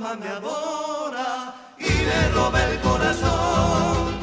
alma me adora y me roba el corazón.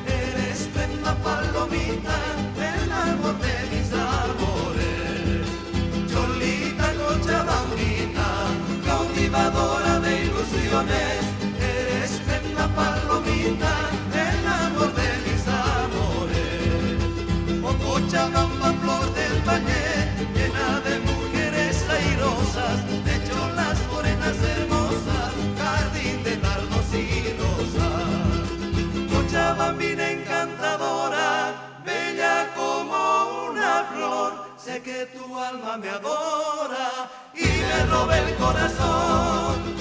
Eres tremenda palomita, el amor de mis amores. Cholita cochabambina, cautivadora de ilusiones. Eres tremenda palomita, el amor de mis amores. Oh Cochabamba, flor del valle, llena de mujeres airosas, de cholas morenas hermosas, jardín de nardos y rosas. Cochabambina encantadora, bella como una flor, sé que tu alma me adora y me roba el corazón.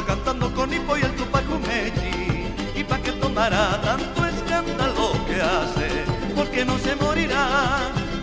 Cantando con hipo y el Tupac Umechi, y pa' que tomará tanto escándalo que hace, porque no se morirá.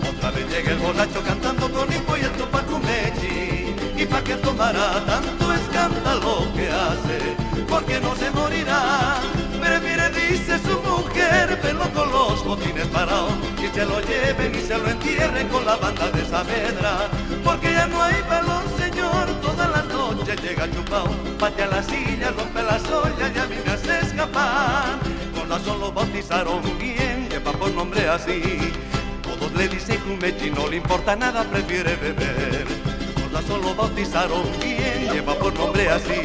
Otra vez llega el borracho cantando con hipo y el Tupac Umechi, y pa' que tomará tanto escándalo que hace, porque no se morirá. Prefiere, dice su mujer, verlo con los botines parados, y se lo lleven y se lo entierren con la banda de Saavedra, porque ya no hay valor, señor, toda la noche llega chupao, patea la silla, rompe las ollas y a mí me hace escapar. Con razón lo bautizaron bien, lleva por nombre así, todos le dicen que un mechi no le importa nada, prefiere beber. Con razón lo bautizaron bien, lleva por nombre así,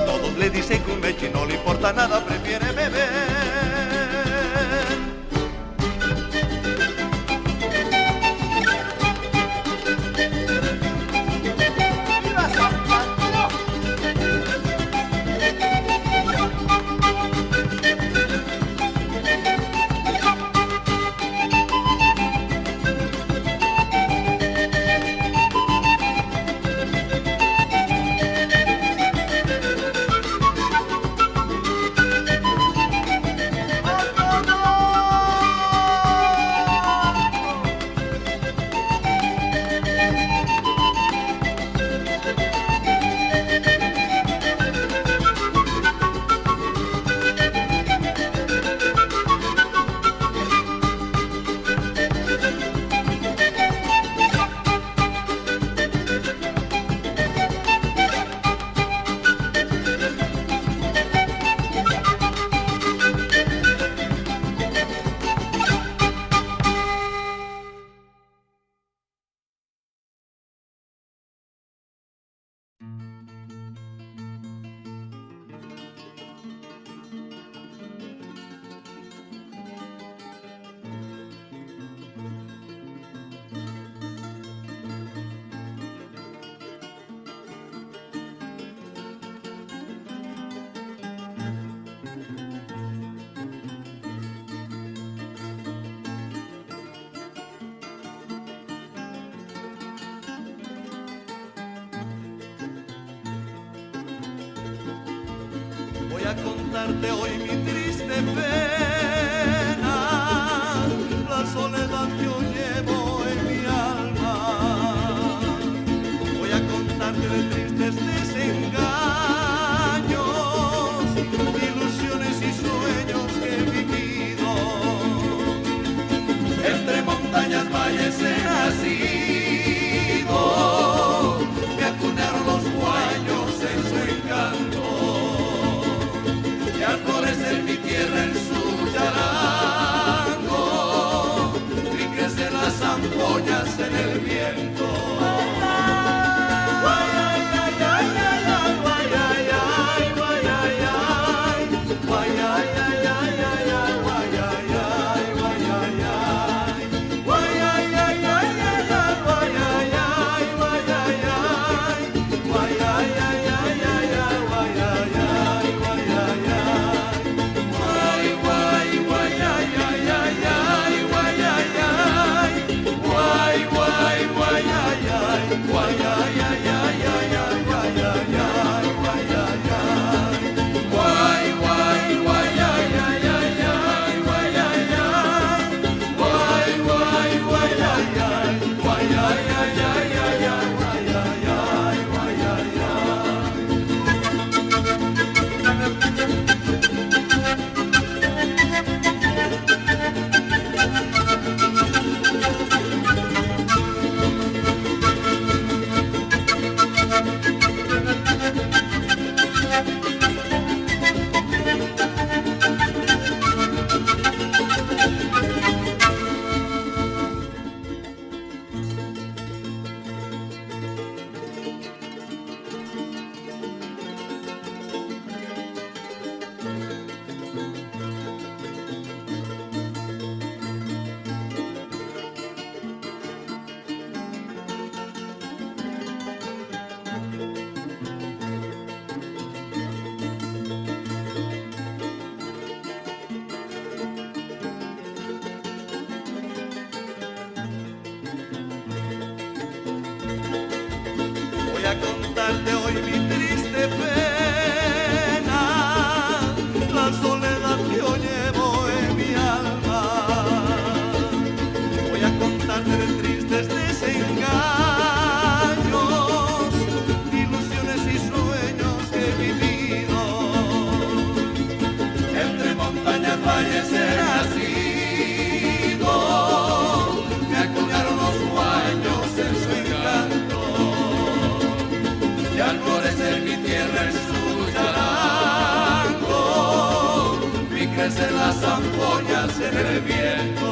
todos le dicen que un mechi no le importa nada, prefiere beber. Voy a contarte hoy mi triste pena, la soledad que yo llevo en mi alma. Voy a contarte de tristes desengaños, ilusiones y sueños que he vivido. Entre montañas, valles he nacido, me acunaron los guayos en su encanto. Y al florecer mi tierra en su a contarte hoy mi triste pena, la soledad que yo llevo en mi alma. Voy a contarte de tristes desengaños, ilusiones y sueños que he vivido. Entre montañas, valles he nacido, me acuñaron los sueños en su encanto. Y al florecer mi tierra en su charango, vi crecer las ampollas en el viento.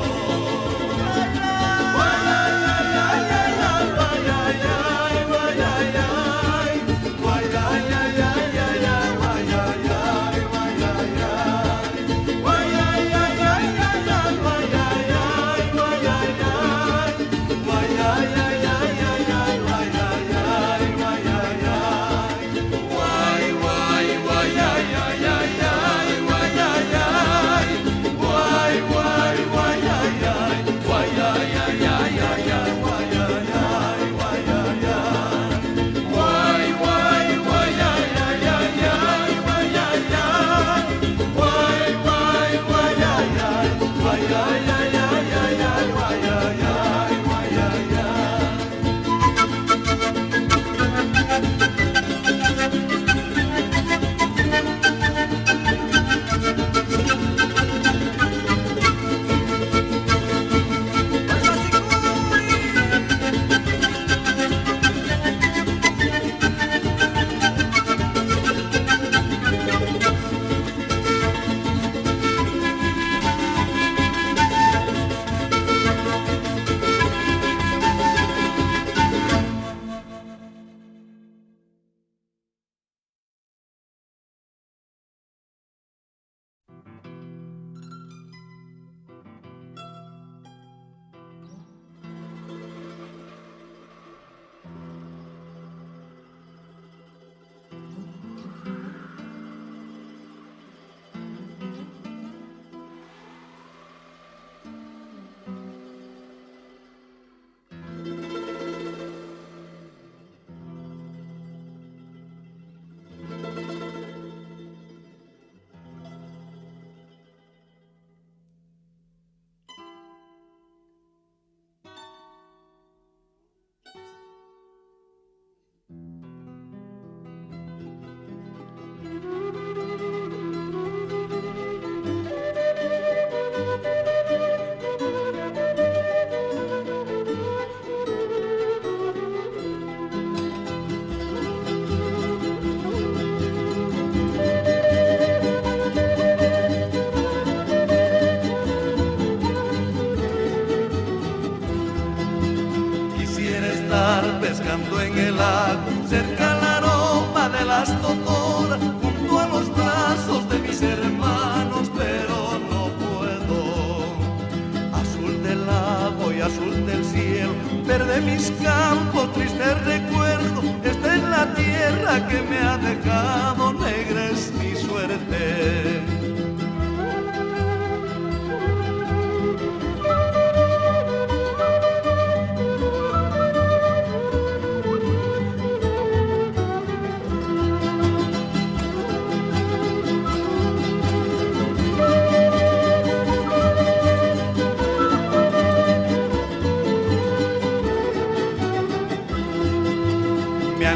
Pescando en el agua, cerca al aroma de las totoras, junto a los brazos de mis hermanos, pero no puedo. Azul del lago y azul del cielo, verde mis campos, triste recuerdo, esta es la tierra que me ha dejado, negra es mi suerte.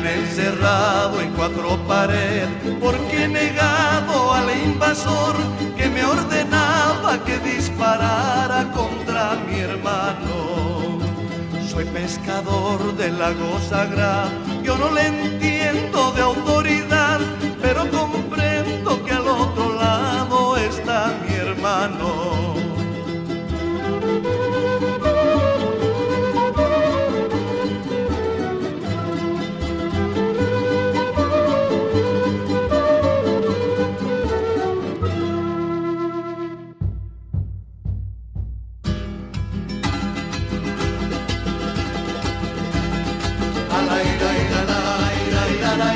Encerrado en cuatro paredes, porque he negado al invasor que me ordenaba que disparara contra mi hermano. Soy pescador del lago sagrado, yo no le entiendo de autoridad, pero comprendo que al otro lado está mi hermano. La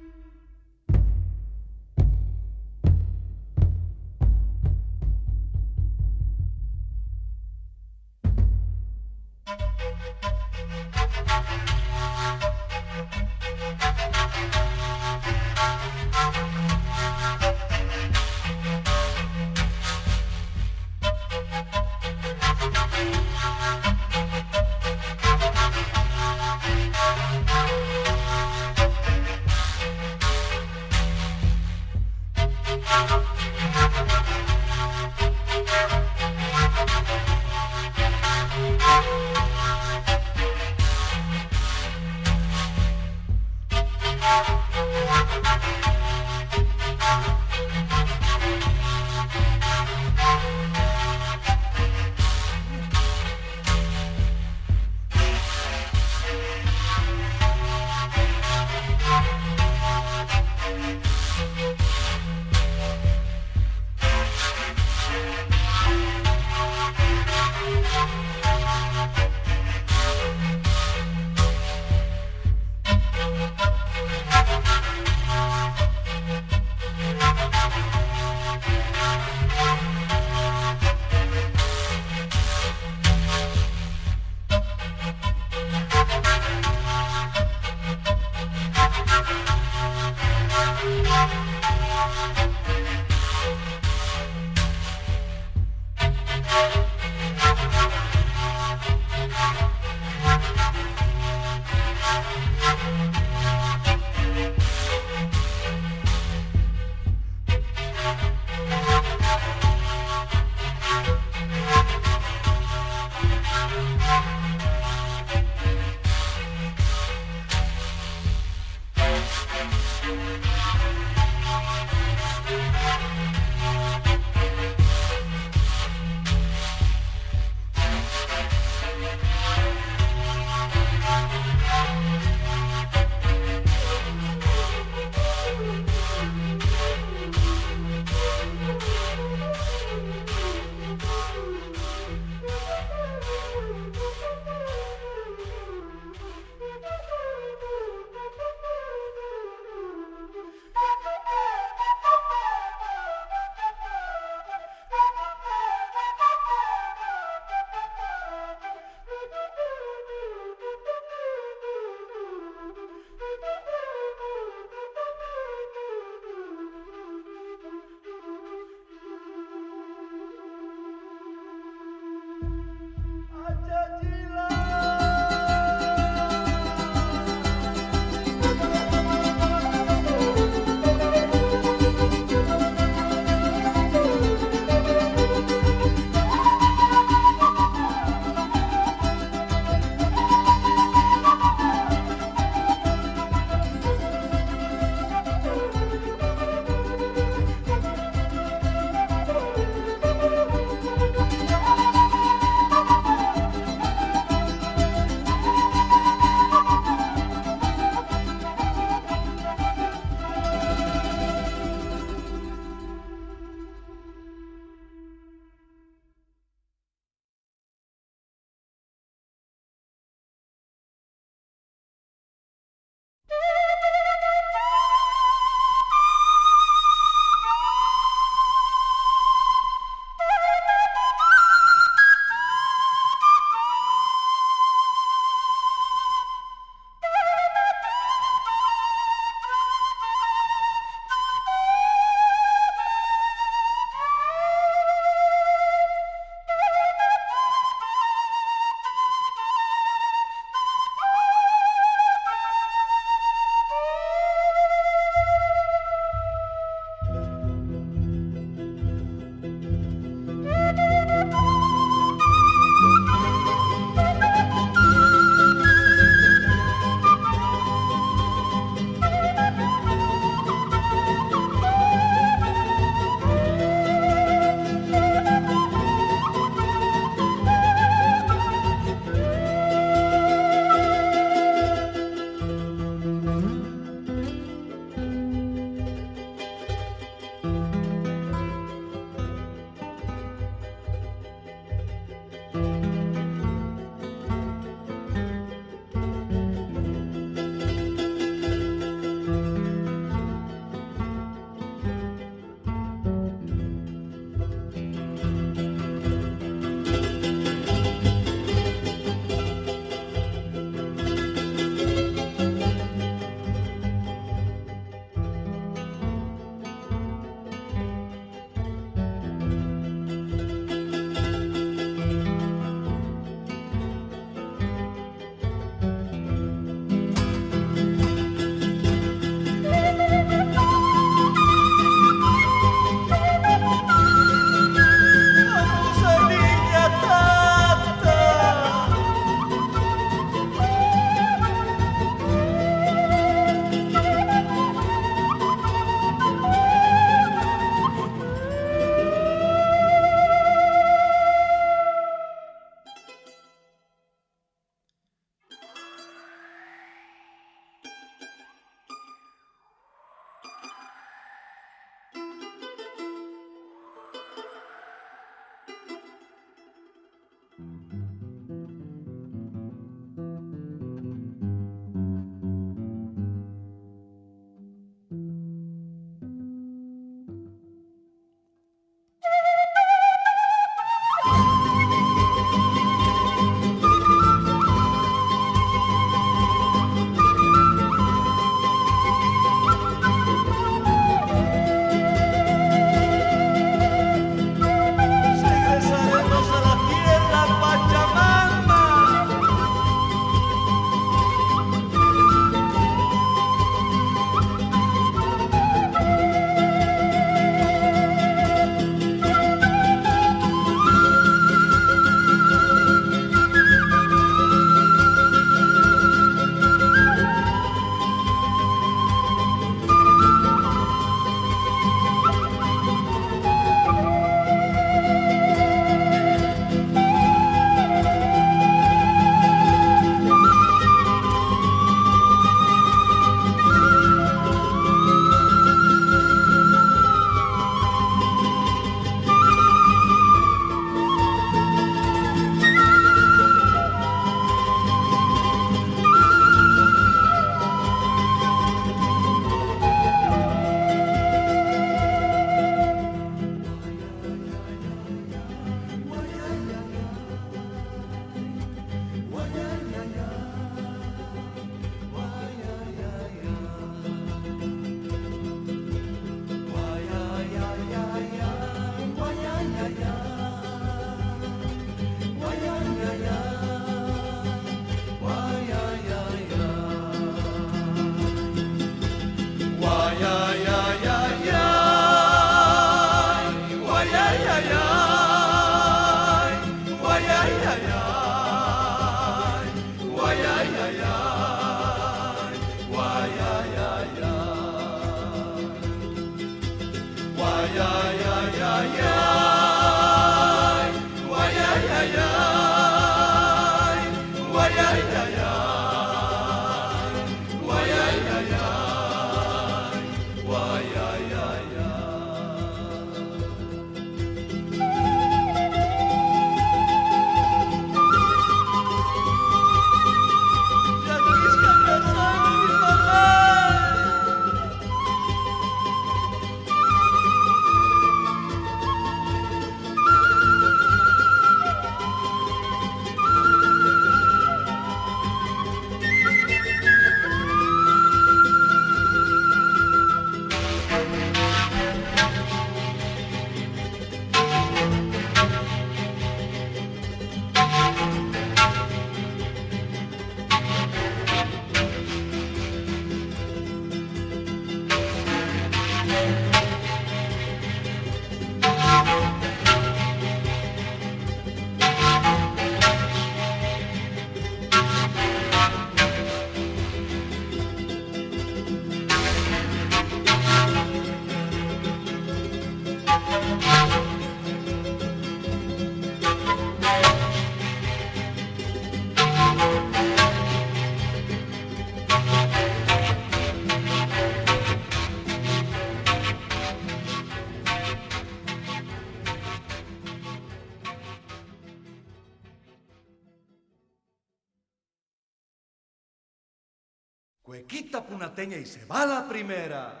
Cuequita punateña y se va la primera.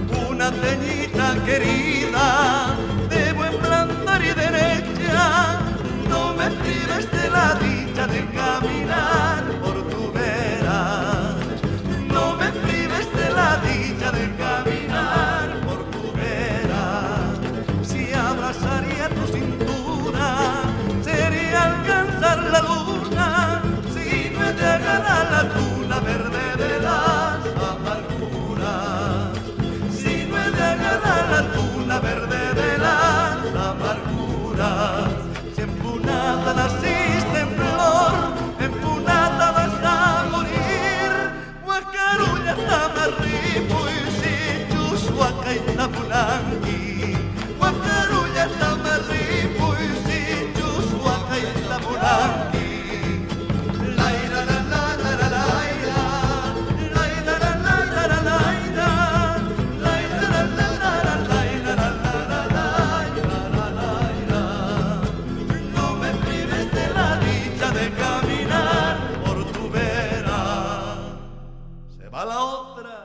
Punateñita querida, de buen plantar y derecha, no me prives de la dicha de caminar por tu vera. No me prives de la dicha de caminar por tu vera. Si abrazaría tu cintura, sería alcanzar la luna. Si no he de agarrar la tuna verde de las amarguras. Si no he de agarrar la tuna verde de las amarguras. Si empunada naciste en flor, empunada vas a morir. Huacarulla tamarripo y si chushuaca y tamulanqui. Huacarulla tamarripo y si chushuaca y tamulanqui. Laira la la la la laira, laira la la la la laira, laira la la la la laira, la la la la laira. No me prives de la dicha de caminar por tu vera. Se va la otra.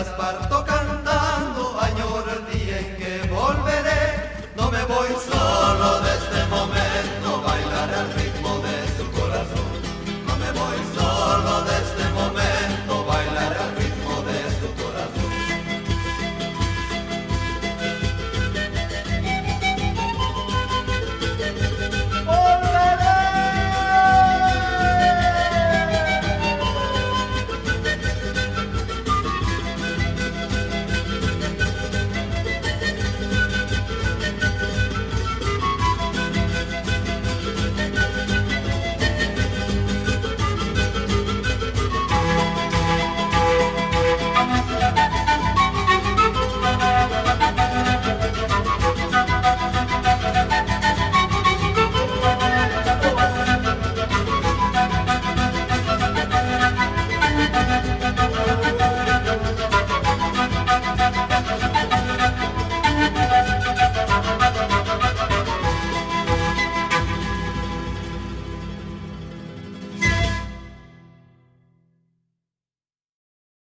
mientras parto canta